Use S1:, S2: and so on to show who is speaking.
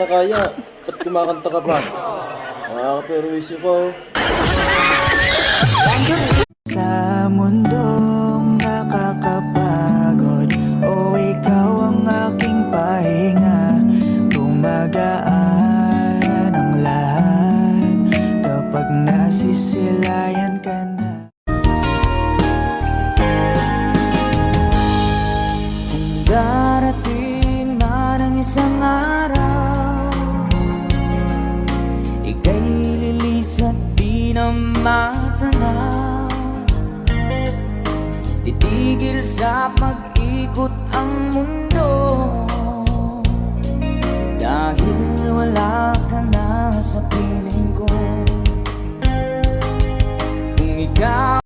S1: na kaya. Ba't kumakanta ka pa? Nakaka-perwisyo ko.
S2: Sa mundong nakakapagod, o ikaw ang aking pahinga. Gumagaan ang lahat kapag nasisilayan ka na. Kung darating man ang isang araw, ika'y lilis at di na matanaw. Titigil sa pag-ikot ang mundo, dahil wala ka na sa piling ko. Kung ikaw